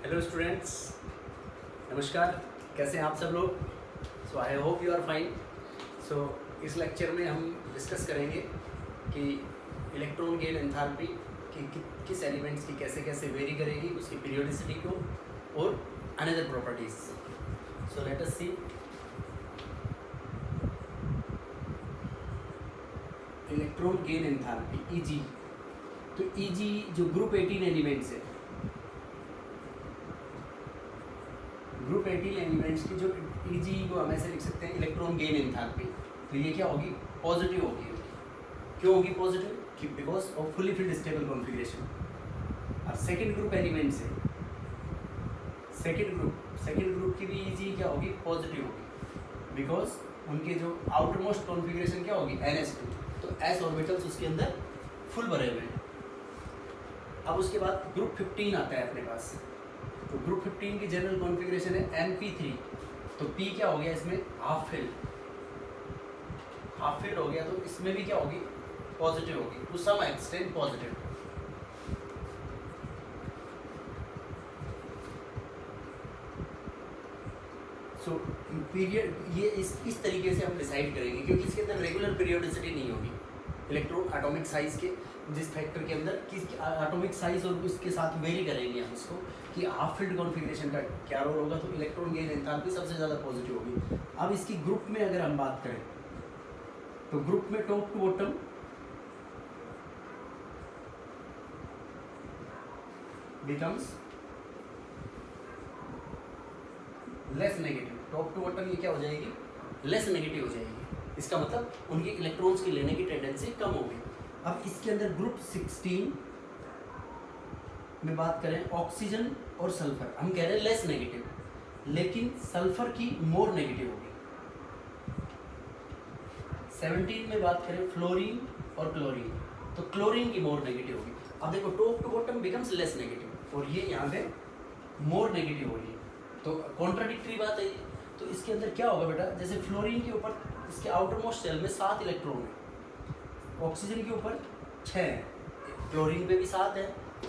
Hello students, नमस्कार। कैसे हैं आप सब लोग? So I hope you are fine. So इस लेक्चर में हम डिस्कस करेंगे कि इलेक्ट्रॉन गेन एंथैल्पी किस एलिमेंट्स की कैसे कैसे वेरी करेगी, उसकी पीरियोडिसिटी को और another properties. So let us see. Electron gain enthalpy EG. तो ईजी जो ग्रुप 18 एलिमेंट्स है, ग्रुप 18 एलिमेंट्स की जो ईजी को हम ऐसे लिख सकते हैं इलेक्ट्रॉन गेन एंथैल्पी। तो ये क्या होगी? पॉजिटिव होगी। क्यों होगी पॉजिटिव? कि because of fully filled stable configuration. अब सेकंड ग्रुप एलिमेंट्स है, सेकंड ग्रुप की भी ईजी क्या होगी? पॉजिटिव होगी, बिकॉज उनके जो आउटर मोस्ट कॉन्फ़िगरेशन क्या होगी? NS2। तो s ऑर्बिटल्स उसके अंदर फुल भरे हुए हैं। अब उसके बाद ग्रुप 15 आता है अपने पास। तो ग्रुप 15 की जनरल कॉन्फ़िगरेशन है NP3। तो P क्या हो गया इसमें? हाफ फिल्ड हो गया। तो इसमें भी क्या होगी? पॉजिटिव होगी, to some extent positive. So period ये इस तरीके से हम डिसाइड करेंगे, क्योंकि इसके अंदर रेगुलर पीरियोडिसिटी नहीं होगी। इलेक्ट्रॉन एटॉमिक साइज के जिस फैक्टर के अंदर किस एटॉमिक साइज और उसके साथ वेरी करेंगे हम उसको कि हाफ फील्ड कॉन्फ़िगरेशन का क्या रोल होगा। तो इलेक्ट्रॉन गेन एंथैल्पी सबसे ज़्यादा पॉजिटिव होगी। अब इसकी ग्रुप में अगर हम बात करें तो ग्रुप में top to bottom becomes less negative. Top to bottom ये क्या हो जाएगी? लेस नेगेटिव हो जाएगी। इसका मतलब उनकी इलेक्ट्रॉन्स की लेने की टेंडेंसी कम होगी। अब इसके अंदर ग्रुप 16 में बात करें, ऑक्सीजन और सल्फर, हम कह रहे हैं लेस नेगेटिव, लेकिन सल्फर की मोर नेगेटिव होगी। 17 में बात करें फ्लोरीन और क्लोरीन, तो क्लोरीन की मोर नेगेटिव होगी। अब देखो top to bottom becomes less negative और ये यहाँ पे मोर नेगेटिव हो रही है। तो कॉन्ट्राडिक्टरी बात है। तो इसके अंदर क्या होगा बेटा? जैसे फ्लोरीन के ऊपर इसके आउटर मोस्ट शेल में 7 इलेक्ट्रॉन है, ऑक्सीजन के ऊपर 6 है, क्लोरीन पे भी 7 है,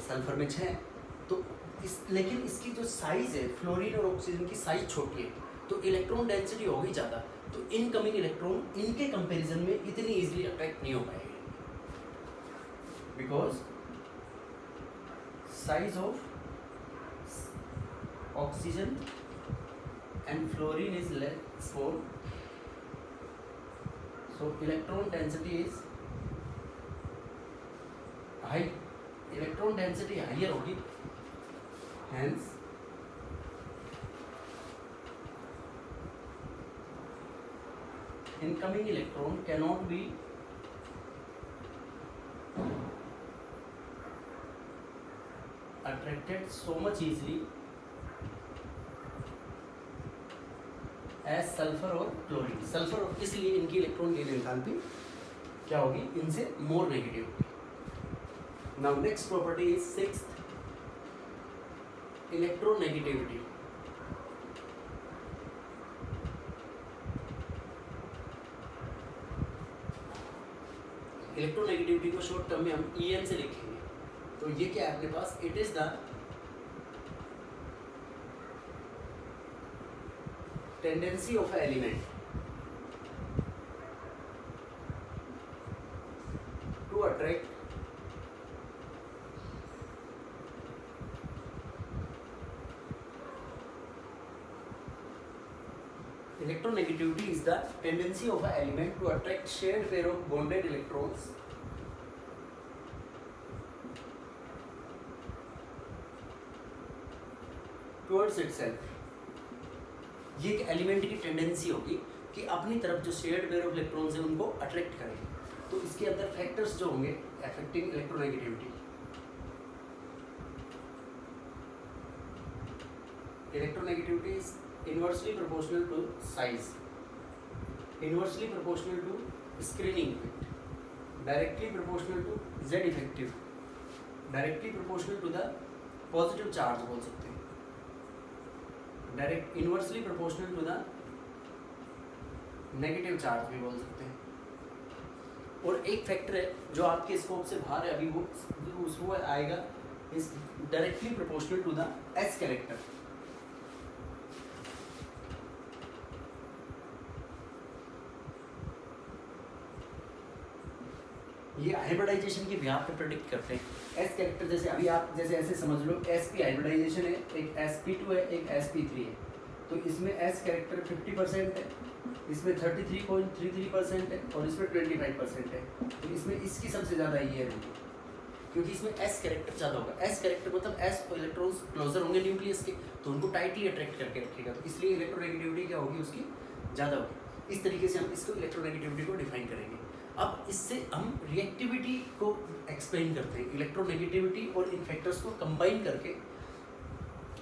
सल्फर में 6 है। तो लेकिन इसकी जो साइज है, फ्लोरीन और ऑक्सीजन की साइज छोटी है, तो इलेक्ट्रॉन डेंसिटी होगी ज़्यादा। तो इनकमिंग इलेक्ट्रॉन इनके कंपैरिजन में इतनी इजीली अट्रैक्ट नहीं हो पाएंगे, because size of oxygen and fluorine is less small, so electron density is high, electron density higher होगी, hence incoming electron cannot be attracted so much easily as sulphur और chlorine. Sulphur और इसलिए इनकी electron gain enthalpy क्या होगी? इनसे more negative होगी। Now next property is sixth, electronegativity. Electronegativity को शॉर्ट टर्म में हम EN से लिखेंगे। तो ये क्या है अपने पास? It is the tendency of an element to attract electronegativity is the tendency of an element to attract shared pair of bonded electrons towards itself। ये एक एलिमेंट की टेंडेंसी होगी कि अपनी तरफ जो शेयर्ड पेयर ऑफ इलेक्ट्रॉन्स हैं उनको अट्रैक्ट करें। तो इसके अंदर फैक्टर्स जो होंगे affecting electronegativity, electronegativity is inversely proportional to size, inversely proportional to screening effect, directly proportional to Z effective, directly proportional to the positive charge बोल सकते हैं, direct inversely proportional to the negative charge भी बोल सकते हैं। और एक factor है जो आपके स्कोप से बाहर है अभी, वो आएगा is directly proportional to the S character. ये हाइब्रिडाइजेशन के भी पे प्रेडिक्ट करते हैं। एस कैरेक्टर जैसे अभी आप जैसे ऐसे समझ लो sp हाइब्रिडाइजेशन है, एक sp2 है, एक sp3 है, तो इसमें s कैरेक्टर 50% है, इसमें 33.33% है और इसमें 25% है। तो इसमें इसकी सबसे ज़्यादा ये है क्योंकि इसमें s कैरेक्टर ज़्यादा होगा। s कैरेक्टर मतलब s इलेक्ट्रॉन्स क्लोजर होंगे न्यूक्लियस के, तो उनको टाइटली अट्रैक्ट करके रखेगा, तो इसलिए इलेक्ट्रोनेगेटिविटी क्या होगी उसकी ज़्यादा होगी। इस तरीके से हम इसको इलेक्ट्रोनेगेटिविटी को डिफाइन करेंगे। अब इससे हम रिएक्टिविटी को एक्सप्लेन करते हैं, इलेक्ट्रोनेगेटिविटी और इन फैक्टर्स को कंबाइन करके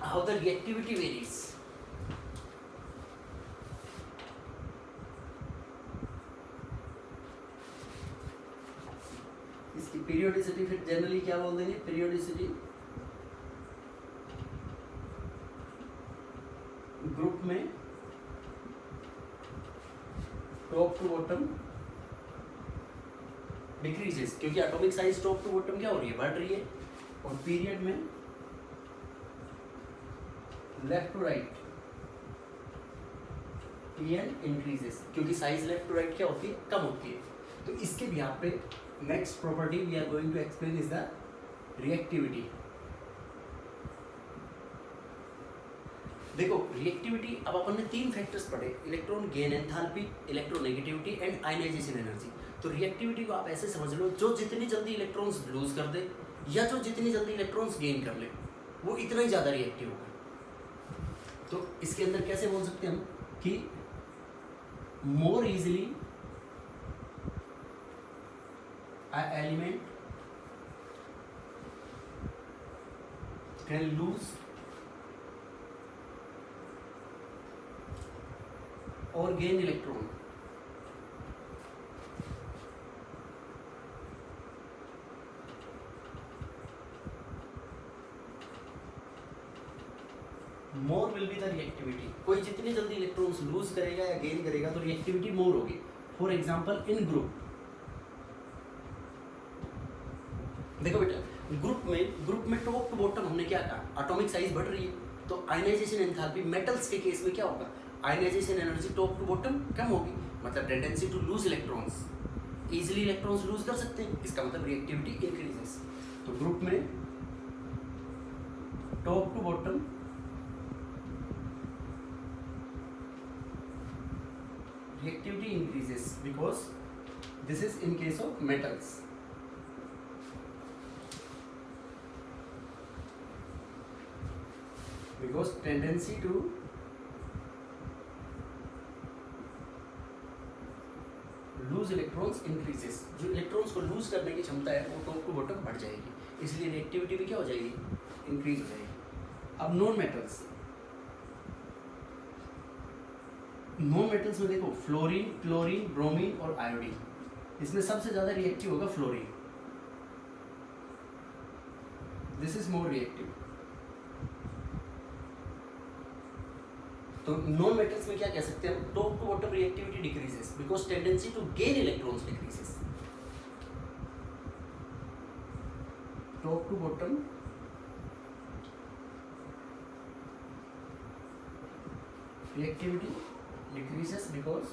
हाउ द रिएक्टिविटी वेरीज। इसकी पीरियोडिसिटी फिर जनरली क्या बोल देंगे, पीरियोडिसिटी ग्रुप में टॉप टू बॉटम डिक्रीजेस, क्योंकि atomic size top to bottom क्या हो रही है, बढ़ रही है, और पीरियड में left to right PN increases, क्योंकि साइज लेफ्ट टू राइट क्या होती है, कम होती है। तो इसके भी यहाँ पे next property we are going to explain is the reactivity. देखो रिएक्टिविटी, अब अपन ने 3 फैक्टर्स पढ़े, electron gain enthalpy, electronegativity and ionisation energy. तो रिएक्टिविटी को आप ऐसे समझ लो, जो जितनी जल्दी इलेक्ट्रॉन्स लूज कर दे या जो जितनी जल्दी इलेक्ट्रॉन्स गेन कर ले वो इतना ही ज़्यादा रिएक्टिव होगा। तो इसके अंदर कैसे बोल सकते हैं हम कि more easily an element can lose or gain electron more will be the reactivity. कोई जितनी जल्दी इलेक्ट्रॉन्स लूज करेगा या गेन करेगा तो रिएक्टिविटी मोर होगी। फॉर एग्जांपल इन ग्रुप, देखो बेटा ग्रुप में टॉप टू बॉटम हमने क्या कहा, एटॉमिक साइज बढ़ रही है, तो आयनाइजेशन एंथैल्पी मेटल्स के केस में क्या होगा, ionisation energy top to bottom कम होगी, मतलब tendency to lose electrons, easily electrons lose कर सकते हैं, इसका मतलब रिएक्टिविटी इंक्रीजेस। तो ग्रुप में top to bottom reactivity increases because this is in case of metals. Because tendency to lose electrons increases, जो इलेक्ट्रॉन्स को लूज करने की क्षमता है वो टॉप टू बॉटम बढ़ जाएगी, इसलिए रिएक्टिविटी भी क्या हो जाएगी, इंक्रीज हो जाएगी। अब नॉन मेटल्स, नॉन मेटल्स में देखो फ्लोरीन, क्लोरीन, ब्रोमीन और आयोडीन, इसमें सबसे ज्यादा रिएक्टिव होगा fluorine, this is more reactive. तो नॉन मेटल्स में क्या कह सकते हैं हम, top to bottom reactivity decreases because tendency to gain electrons decreases. Top to bottom reactivity decreases because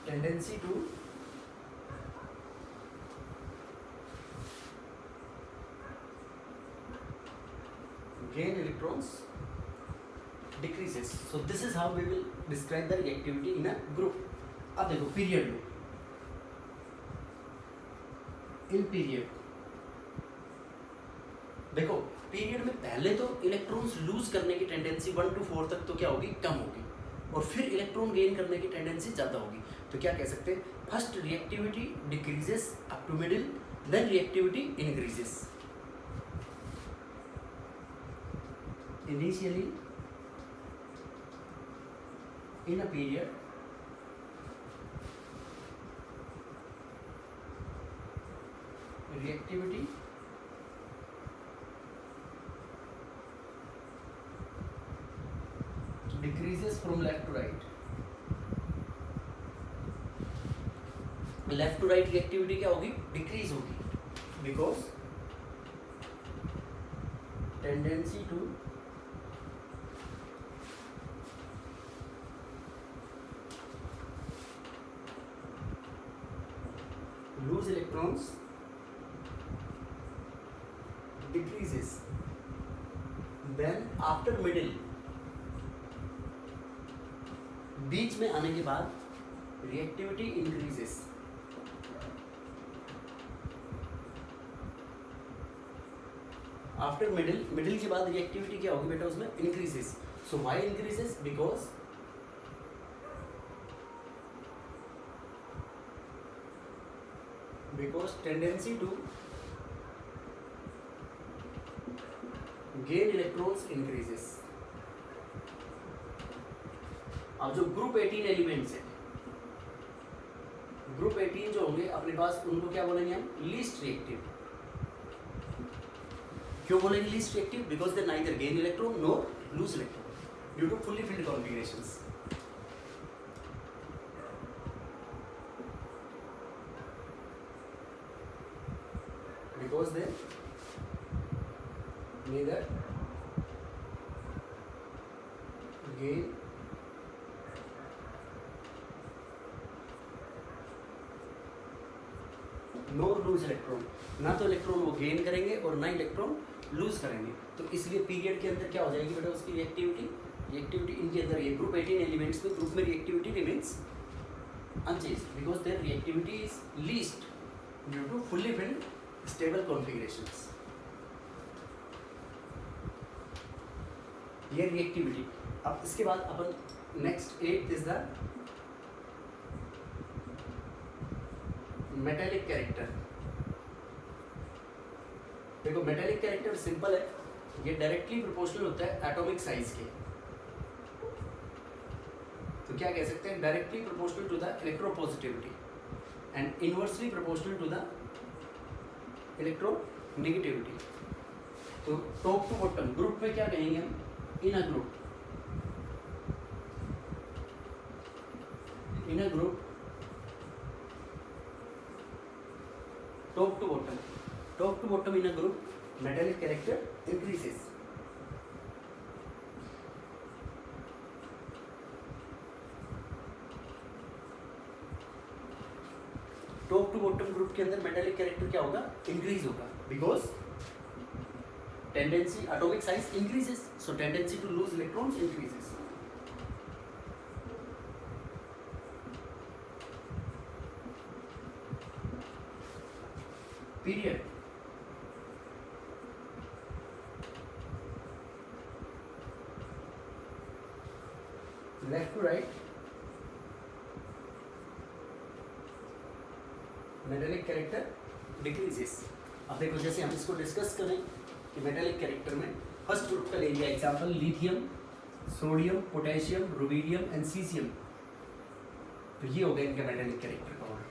tendency to gain electrons decreases. So this is how we will describe the reactivity in a group. अब देखो period में, in period देखो period में पहले तो electrons loose करने की tendency 1 to 4 तक तो क्या होगी, कम होगी, और फिर इलेक्ट्रॉन गेन करने की टेंडेंसी ज़्यादा होगी। तो क्या कह सकते हैं, first reactivity decreases up to middle, then reactivity increases. Initially in a period reactivity decreases from left to right. Left to right reactivity क्या होगी, डिक्रीज होगी, because tendency to lose electrons decreases. Then after middle, बीच में आने के बाद reactivity increases. After middle के बाद reactivity क्या होगी बेटा उसमें increases. So why increases? Because tendency to gain electrons increases. अब जो ग्रुप 18 एलिमेंट्स है, ग्रुप 18 जो होंगे अपने पास, उनको क्या बोलेंगे हम? Least reactive. क्यों बोलेंगे least reactive? Because they neither gain electron nor lose electron due to fully filled configurations. Because they neither gain nor lose electron. ना तो इलेक्ट्रॉन वो गेन करेंगे और ना इलेक्ट्रॉन लूज करेंगे. तो इसलिए पीरियड के अंदर क्या हो जाएगी बेटा उसकी रिएक्टिविटी इनके अंदर ये ग्रुप 18 एलिमेंट्स में ग्रुप में reactivity remains unchanged because their reactivity is least due to fully filled stable configurations. ये रिएक्टिविटी. अब इसके बाद अपन next 8 is the metallic character. देखो मेटेलिक कैरेक्टर सिंपल है, ये डायरेक्टली प्रोपोर्शनल होता है एटॉमिक साइज के. तो क्या कह सकते हैं? Directly proportional to the electropositivity and inversely proportional to the electronegativity. तो टॉप टू बॉटम ग्रुप में क्या कहेंगे हम? In a group top to bottom in a group metallic character increases. Top to bottom group के अंदर metallic character क्या होगा? Increase होगा because tendency atomic size increases, so tendency to lose electrons increases. Period. Left to right metallic character decreases. अब देखो जैसे हम इसको डिस्कस करें कि मेटेलिक कैरेक्टर में फर्स्ट ग्रुप का ले लिया example lithium, sodium, potassium, rubidium and caesium. तो ये हो गया इनका मेटेलिक कैरेक्टर का ऑर्डर.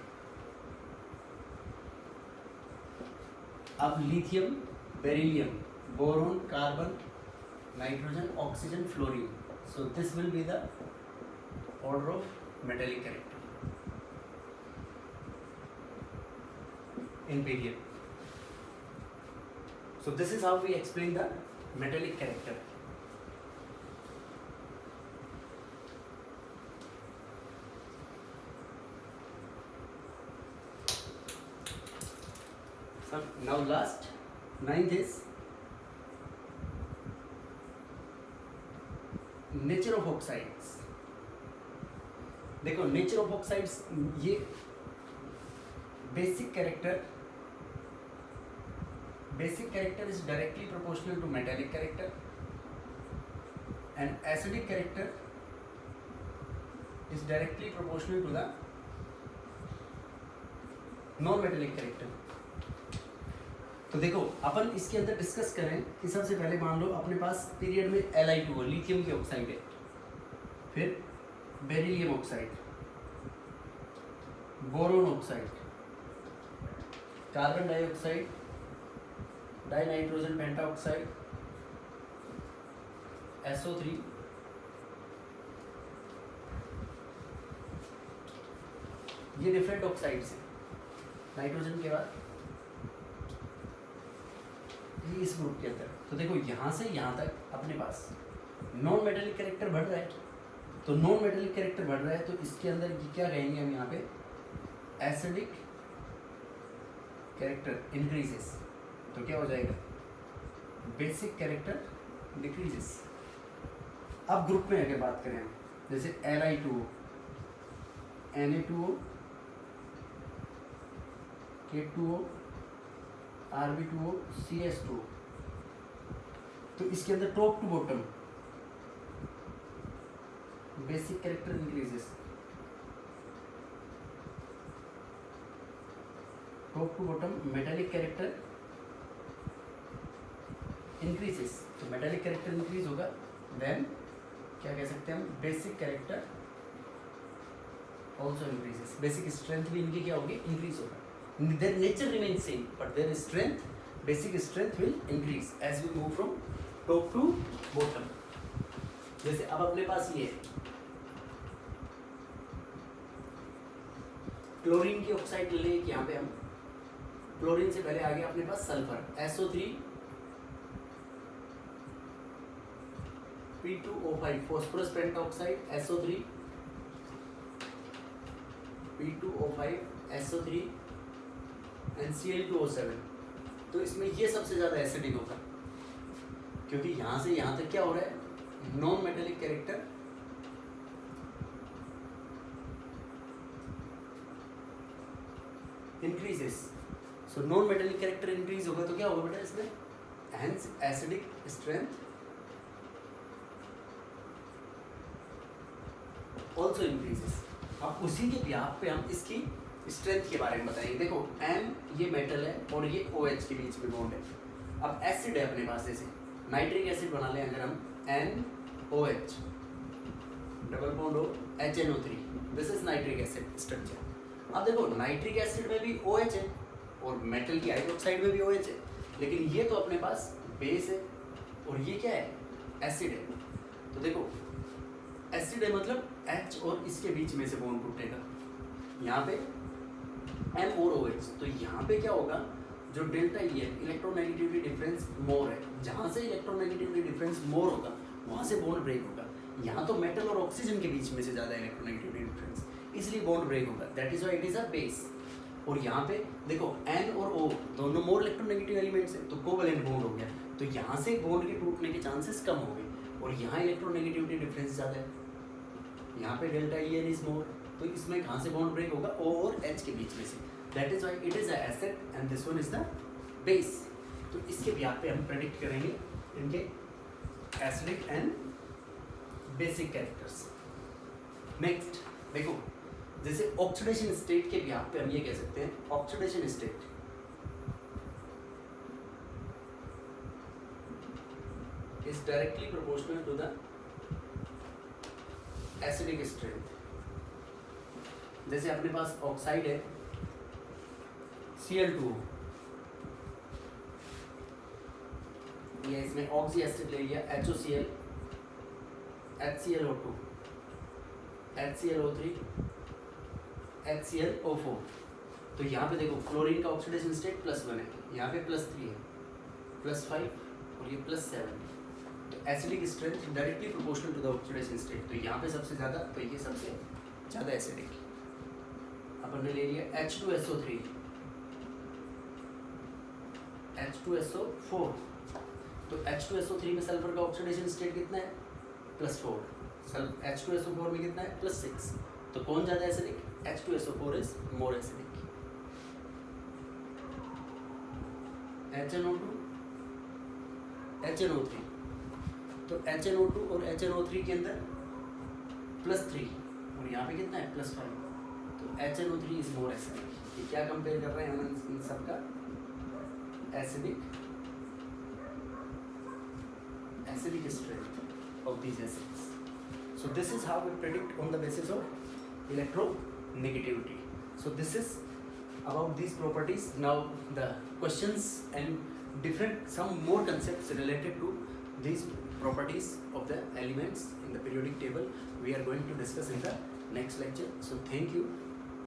अब lithium, beryllium, boron, carbon, nitrogen, oxygen, fluorine. So this will be the order of metallic character in period. So this is how we explain the metallic character. So now last 9th is nature of oxides. देखो nature of oxides, ये basic character is directly proportional to metallic character and acidic character is directly proportional to the non metallic character. तो देखो अपन इसके अंदर discuss करें कि सबसे पहले मान लो अपने पास पीरियड में Li2 है, लिथियम की ऑक्साइड है, फिर beryllium oxide, boron oxide, carbon dioxide, dinitrogen pentoxide, SO3, ये डिफरेंट ऑक्साइड्स हैं. नाइट्रोजन के बाद ये इस ग्रुप के अंदर। तो देखो यहाँ से यहाँ तक अपने पास नॉन मेटेलिक कैरेक्टर बढ़ रहा है, तो नॉन मेटेलिक कैरेक्टर बढ़ रहा है, तो इसके अंदर क्या कहेंगे हम यहाँ पे, एसिडिक कैरेक्टर इंक्रीजेस। तो क्या हो जाएगा, बेसिक कैरेक्टर डिक्रीजेस। अब ग्रुप में अगर बात करें जैसे Li2O, Na2O, K2O, Rb2O, CS2O, तो इसके अंदर top to bottom basic character increases, top to bottom metallic character increases. तो मेटालिक कैरेक्टर इंक्रीज होगा, देन क्या कह सकते हैं हम, basic character also increases. Basic strength भी इनकी क्या होगी, इंक्रीज होगा। Their nature remain same but their strength, basic strength will increase as we move from top to bottom. जैसे अब अपने पास ये क्लोरीन की ऑक्साइड ले लें, यहाँ पे हम क्लोरीन से पहले आ गया अपने पास sulphur, SO3 P2O5, phosphorus pentoxide SO3 P2O5 SO3 and Cl2O7। तो इसमें ये सबसे ज़्यादा एसिडिक होगा, क्योंकि यहाँ से यहाँ तक क्या हो रहा है, non metallic character increases. So non metallic character increase होगा तो क्या होगा बेटा इसमें, hence acidic strength also increases. अब उसी के ब्याह पे हम इसकी स्ट्रेंथ के बारे में बताएंगे। देखो N ये मेटल है और ये OH के बीच में बॉन्ड है। अब एसिड है अपने पास, जैसे नाइट्रिक एसिड बना लें अगर हम, NOH डबल बॉन्ड हो HNO3, this is nitric acid structure. अब देखो नाइट्रिक एसिड में भी OH है और मेटल की हाइड्रोक्साइड में भी OH है, लेकिन ये तो अपने पास बेस है और ये क्या है, एसिड है। तो देखो एसिड है मतलब H और इसके बीच में से बॉन्ड टूटेगा, यहाँ पे M और OH। तो यहाँ पे क्या होगा, जो डेल्टा E है, इलेक्ट्रोनेगेटिविटी डिफरेंस मोर है, जहाँ से इलेक्ट्रोनेगेटिविटी डिफरेंस मोर होगा वहाँ से बॉन्ड ब्रेक होगा। यहाँ तो मेटल और ऑक्सीजन के बीच में से ज़्यादा इलेक्ट्रोनेगेटिविटी डिफरेंस, इसलिए बॉन्ड ब्रेक होगा, that is why it is a base. और यहाँ पे देखो N और O दोनों मोर इलेक्ट्रोनेगेटिव एलिमेंट्स है, तो कोवैलेंट बॉन्ड हो गया, तो यहाँ से बॉन्ड के टूटने के चांसेस कम हो गए, और यहाँ इलेक्ट्रोनेगेटिविटी डिफरेंस ज़्यादा है, यहाँ पे डेल्टा EN इज मोर, तो इसमें कहाँ से बॉन्ड ब्रेक होगा, O और H के बीच में से, that is why it is a acid and this one is the base. तो इसके ब्याह पे हम प्रेडिक्ट करेंगे इनके acidic and basic characters. Next देखो, जैसे ऑक्सीडेशन स्टेट के ब्याह पे हम ये कह सकते हैं, oxidation state is directly proportional to the acidic strength. जैसे अपने पास ऑक्साइड है Cl2, ये इसमें ऑक्सी एसिड ले लिया, HOCl, HClO2, HClO3, HClO4। तो यहाँ पे देखो क्लोरीन का ऑक्सीडेशन स्टेट +1 है, यहाँ पे +3 है, +5 और ये +7। तो acidic strength directly proportional to the oxidation state, तो यहाँ पे सबसे ज़्यादा, तो ये सबसे ज़्यादा एसिडिक। अपन ने ले लिया H2SO3, H2SO4, तो H2SO3 में सल्फर का ऑक्सीडेशन स्टेट कितना है, +4, H2SO4 में कितना है, +6। तो कौन ज़्यादा acidic, H2SO4 is more acidic. HNO2, HNO3, तो HNO2 और HNO3 के अंदर +3 और यहाँ पे कितना है, +5, तो HNO3 इज मोर एसिडिक। ये क्या कंपेयर कर रहे हैं हम इन सबका, acidic strength of these acids. So this is how we predict on the basis of electronegativity. So this is about these properties. Now the questions and different some more concepts related to these properties of the elements in the periodic table we are going to discuss in the next lecture. So thank you.